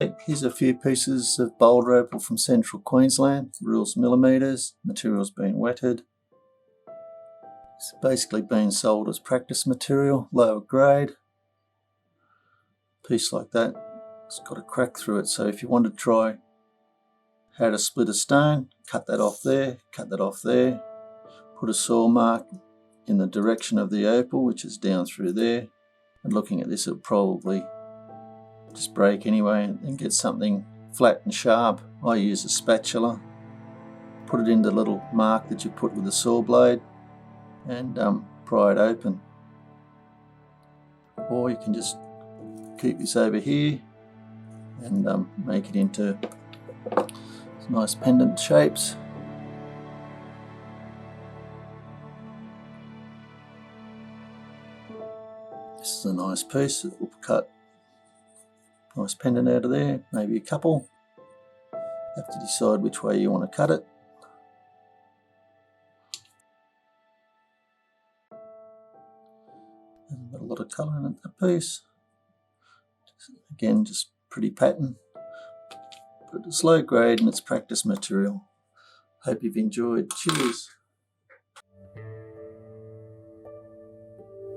Here's a few pieces of Boulder Opal from central Queensland, rules millimetres, materials being wetted. It's basically being sold as practice material, lower grade. Piece like that, it's got a crack through it, so if you want to try how to split a stone, cut that off there, cut that off there, put a saw mark in the direction of the opal, which is down through there, and looking at this it'll probably just break anyway and get something flat and sharp. I use a spatula, put it in the little mark that you put with the saw blade and pry it open. Or you can just keep this over here and make it into nice pendant shapes. This is a nice piece that will cut nice pendant out of there, maybe a couple. Have to decide which way you want to cut it. And got a lot of colour in that piece. Again, just pretty pattern, but it's low grade and it's practice material. Hope you've enjoyed. Cheers.